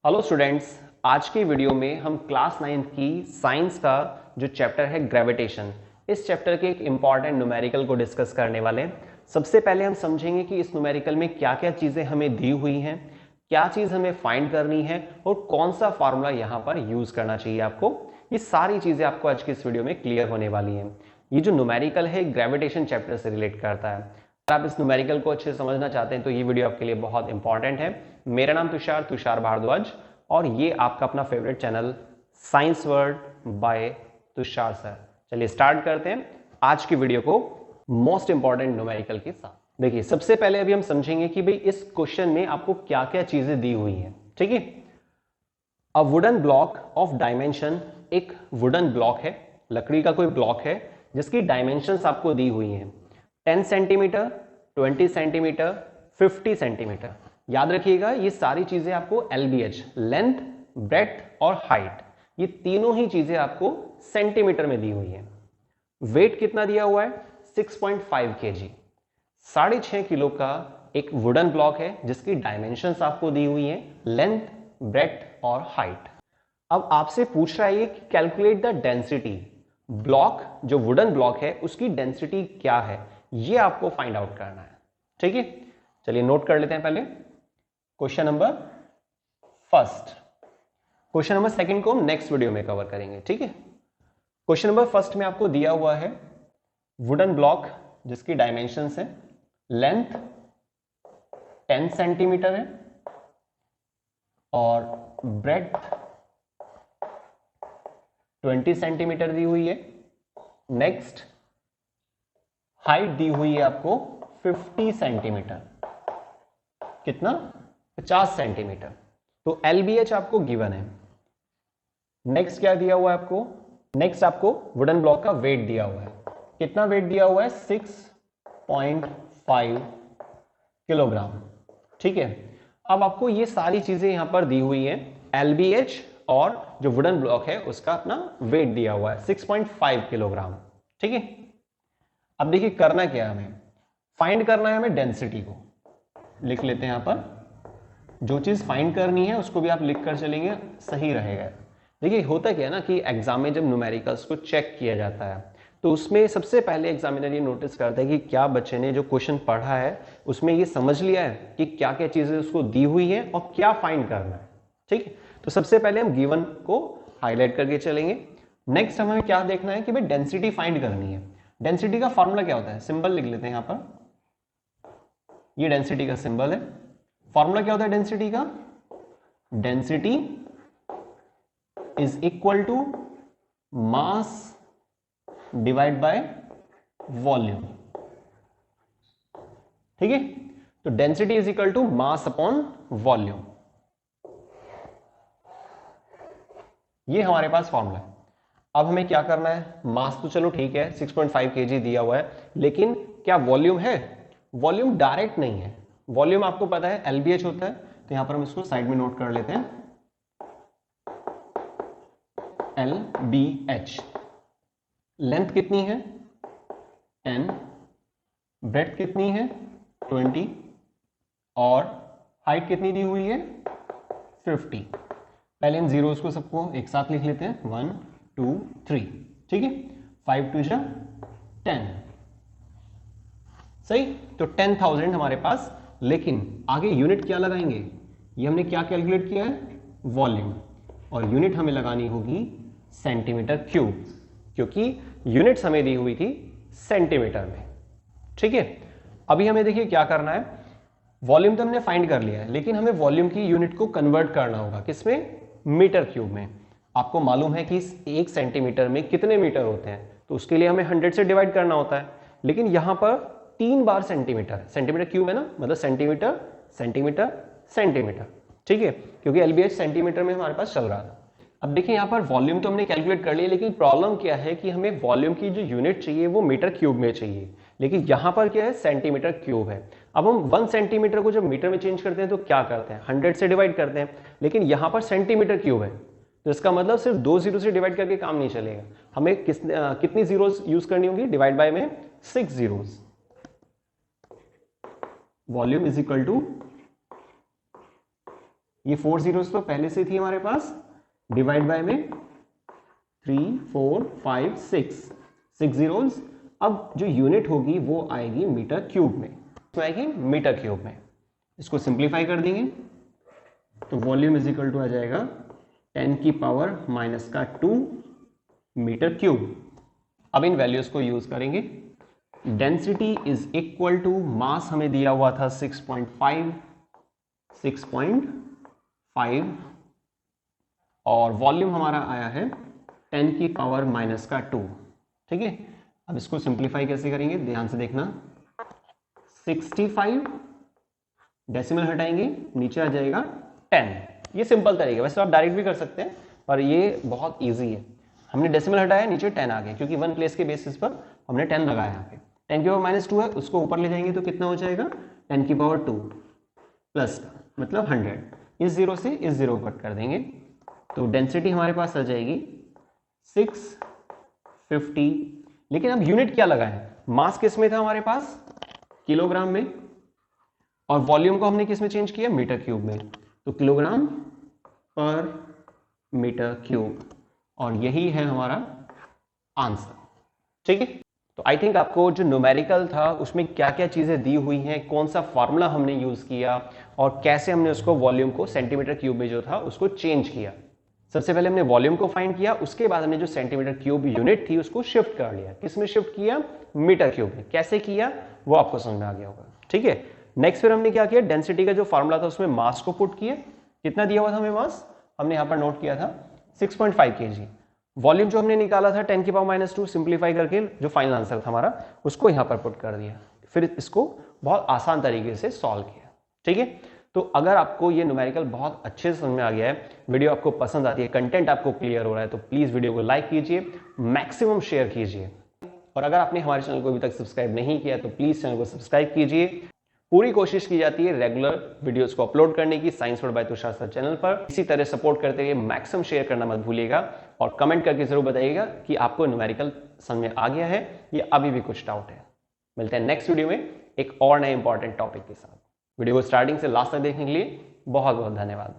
Hello students, आज की video में हम क्लास 9 की साइंस का जो चैप्टर है ग्रेविटेशन, इस चैप्टर के एक इंपॉर्टेंट न्यूमेरिकल को डिस्कस करने वाले हैं। सबसे पहले हम समझेंगे कि इस न्यूमेरिकल में क्या क्या चीज़ें हमें दी हुई हैं, क्या चीज़ हमें फाइंड करनी है और कौन सा फार्मूला यहाँ पर यूज़ करना चाहिए आपको। ये सारी चीज़ें आपको आज की इस वीडियो में क्लियर होने वाली हैं। ये जो न्यूमेरिकल है ग्रेविटेशन चैप्टर से रिलेट करता है। अगर आप इस न्यूमेरिकल को अच्छे से समझना चाहते हैं तो ये वीडियो आपके लिए बहुत इंपॉर्टेंट है। मेरा नाम तुषार भारद्वाज और ये आपका अपना favourite channel science world by Tushar sir. चलिए स्टार्ट करते हैं आज की वीडियो को मोस्ट इंपॉर्टेंट न्यूमेरिकल के साथ। देखिए, सबसे पहले अभी हम समझेंगे कि भाई इस क्वेश्चन में आपको क्या क्या चीजें दी हुई हैं। ठीक है, a wooden block of dimension, एक वुडन ब्लॉक है, लकड़ी का कोई ब्लॉक है जिसकी डायमेंशंस आपको दी हुई हैं 10 सेंटीमीटर, 20 सेंटीमीटर, 50 सेंटीमीटर। याद रखिएगा ये सारी चीजें आपको LBH, लेंथ, ब्रेड्थ और हाइट, ये तीनों ही चीजें आपको सेंटीमीटर में दी हुई हैं। वेट कितना दिया हुआ है 6.5 kg, 6.5 किलो का एक वुडन ब्लॉक है जिसकी डायमेंशंस आपको दी हुई हैं लेंथ, ब्रेड्थ और हाइट। अब आपसे पूछ रहा है कि कैलकुलेट द डेंसिटी, ब्लॉक जो वुडन ब्लॉक है उसकी डेंसिटी क्या है, ये आपको फाइंड आउट करना है। ठीक है, चलिए नोट कर लेते हैं पहले question number first. Question number second को हम नेक्स्ट वीडियो में कवर करेंगे। ठीक है, क्वेश्चन नंबर फर्स्ट में आपको दिया हुआ है वुडन ब्लॉक जिसकी डायमेंशंस है, लेंथ 10 सेंटीमीटर है और ब्रेड्थ 20 सेंटीमीटर दी हुई है। नेक्स्ट हाइट दी हुई है आपको 50 सेंटीमीटर, कितना 50 सेंटीमीटर। तो LBH आपको गिवन है। नेक्स्ट क्या दिया हुआ है आपको, नेक्स्ट आपको वुडन ब्लॉक का वेट दिया हुआ है, कितना वेट दिया हुआ है 6.5 किलोग्राम। ठीक है, अब आपको ये सारी चीजें यहां पर दी हुई हैं, LBH और जो वुडन ब्लॉक है उसका अपना वेट दिया हुआ है 6.5 किलोग्राम। ठीक है, अब देखिए करना क्या है, हमें फाइंड करना है, हमें डेंसिटी को लिख लेते हैं यहां पर। जो चीज फाइंड करनी है उसको भी आप लिख कर चलेंगे, सही रहेगा। देखिए होता क्या है ना कि एग्जाम में जब न्यूमेरिकल्स को चेक किया जाता है तो उसमें सबसे पहले एग्जामिनर ये नोटिस करता है कि क्या बच्चे ने जो क्वेश्चन पढ़ा है उसमें ये समझ लिया है कि क्या क्या चीजें उसको दी हुई है और क्या फाइंड करना है। ठीक है, तो सबसे पहले हम गिवन को हाईलाइट करके चलेंगे। नेक्स्ट हमें क्या देखना है कि भाई डेंसिटी फाइंड करनी है। डेंसिटी का फॉर्मूला क्या होता है, सिंबल लिख लेते हैं यहां पर, ये डेंसिटी का सिंबल है। फॉर्मूला क्या होता है डेंसिटी का, density is equal to mass divide by volume. ठीक है, तो density is equal to mass upon volume, ये हमारे पास फॉर्मूला है। अब हमें क्या करना है, मास तो चलो ठीक है 6.5 kg दिया हुआ है, लेकिन क्या वॉल्यूम है, वॉल्यूम डायरेक्ट नहीं है। वॉल्यूम आपको पता है LBH होता है, तो यहां पर हम इसको साइड में नोट कर लेते हैं, LBH। लेंथ कितनी है 10, ब्रेड्थ कितनी है 20 और हाइट कितनी दी हुई है 50। पहले इन जीरोस को सबको एक साथ लिख लेते हैं, 1 2 3। ठीक है, 5 2 जा 10, सही। तो 10,000 हमारे पास, लेकिन आगे यूनिट क्या लगाएंगे, ये हमने क्या कैलकुलेट किया है वॉल्यूम, और यूनिट हमें लगानी होगी सेंटीमीटर क्यूब, क्योंकि यूनिट्स हमें दी हुई थी सेंटीमीटर में। ठीक है, अभी हमें देखिए क्या करना है, वॉल्यूम तो हमने फाइंड कर लिया है, लेकिन हमें वॉल्यूम की यूनिट को कन्वर्ट करना होगा, किसमें, मीटर क्यूब में। आपको मालूम है कि 1 सेंटीमीटर में कितने मीटर होते हैं, तो उसके लिए हमें 100 से डिवाइड करना होता है, लेकिन यहां पर 3 बार सेंटीमीटर, सेंटीमीटर क्यूब है ना, मतलब सेंटीमीटर सेंटीमीटर सेंटीमीटर। ठीक है, क्योंकि LBH सेंटीमीटर में हमारे पास चल रहा था। अब देखिए यहां पर वॉल्यूम तो हमने कैलकुलेट कर लिया, लेकिन प्रॉब्लम क्या है कि हमें वॉल्यूम की जो यूनिट चाहिए वो मीटर क्यूब में चाहिए, लेकिन यहां पर क्या है सेंटीमीटर क्यूब है। अब हम 1 सेंटीमीटर को जब मीटर में चेंज करते हैं तो क्या करते हैं, 100 से डिवाइड करते हैं, लेकिन यहां पर सेंटीमीटर क्यूब है, तो इसका मतलब सिर्फ 2 जीरो से डिवाइड करके काम नहीं चलेगा, हमें कितनी जीरोस यूज करनी होगी, डिवाइड बाय में 6 zeros. Volume is equal to ये 4 जीरोस तो पहले से थी हमारे पास, डिवाइड बाय में 3 4 5 6 जीरोस। अब जो यूनिट होगी वो आएगी मीटर क्यूब में, तो आएगी मीटर क्यूब में। इसको सिंप्लीफाई कर देंगे तो वॉल्यूम इज इक्वल टू आ जाएगा 10 की पावर माइनस का 2 मीटर क्यूब। अब इन वैल्यूज को यूज करेंगे। डेंसिटी इज इक्वल टू, मास हमें दिया हुआ था 6.5 और वॉल्यूम हमारा आया है 10 की पावर माइनस का 2। ठीक है, अब इसको सिंप्लीफाई कैसे करेंगे ध्यान से देखना। 65 डेसिमल हटाएंगे, नीचे आ जाएगा 10। ये सिंपल तरीका, वैसे आप डायरेक्ट भी कर सकते हैं पर ये बहुत इजी है। हमने डेसिमल हटाया, नीचे 10 आ गया क्योंकि वन प्लेस के बेसिस पर हमने 10 लगाया यहाँ पे। 10 की पावर माइनस 2 है, उसको ऊपर ले जाएंगे तो कितना हो जाएगा 10 की पावर 2 प्लस का मतलब 100। इस जीरो से इस जीरो कट कर देंगे तो डेंसिटी हमारे पास आ जाएगी 650। लेकिन अब यूनिट क्या लगा है, मास किस में था हमारे पास, किलोग्राम में, और वॉल्यूम को हमने किस में चेंज किया, मीटर क्यूब में, तो किलोग्राम पर मीटर क्यूब, और यही है हमारा आंसर। ठीक है, तो आई थिंक आपको जो न्यूमेरिकल था उसमें क्या क्या चीजें दी हुई हैं, कौन सा फॉर्मूला हमने यूज किया और कैसे हमने उसको वॉल्यूम को सेंटीमीटर क्यूब में जो था उसको चेंज किया। सबसे पहले हमने वॉल्यूम को फाइंड किया, उसके बाद हमने जो सेंटीमीटर क्यूब यूनिट थी उसको शिफ्ट कर लिया। किस में शिफ्ट किया, मीटर क्यूब में। कैसे किया वो आपको समझ में आ गया होगा। ठीक है, नेक्स्ट फिर हमने क्या किया, डेंसिटी का जो फॉर्मूला था उसमें मास को पुट किया। कितना दिया हुआ था हमें मास, हमने यहां पर नोट किया था 6.5 kg। वॉल्यूम जो हमने निकाला था 10 की पावर माइनस 2, सिंप्लीफाई करके जो फाइनल आंसर था हमारा उसको यहां पर पुट कर दिया। फिर इसको बहुत आसान तरीके से सॉल्व किया। ठीक है, तो अगर आपको ये न्यूमेरिकल बहुत अच्छे से समझ में आ गया है, वीडियो आपको पसंद आती है, कंटेंट आपको क्लियर हो रहा है, तो प्लीज वीडियो को लाइक कीजिए, मैक्सिमम शेयर कीजिए। और अगर आपने हमारे चैनल को अभी तक सब्सक्राइब नहीं किया तो प्लीज चैनल को सब्सक्राइब कीजिए। पूरी कोशिश की जाती है रेगुलर वीडियोस को अपलोड करने की science world by Tushar sir channel पर। इसी तरह सपोर्ट करते हुए मैक्सिमम शेयर करना मत भूलिएगा और कमेंट करके जरूर बताइएगा कि आपको न्यूमेरिकल समझ में आ गया है या अभी भी कुछ डाउट है। मिलते हैं नेक्स्ट वीडियो में एक और नए इंपॉर्टेंट टॉपिक के साथ। वीडियो को स्टार्टिंग से लास्ट तक देखने के लिए बहुत बहुत धन्यवाद।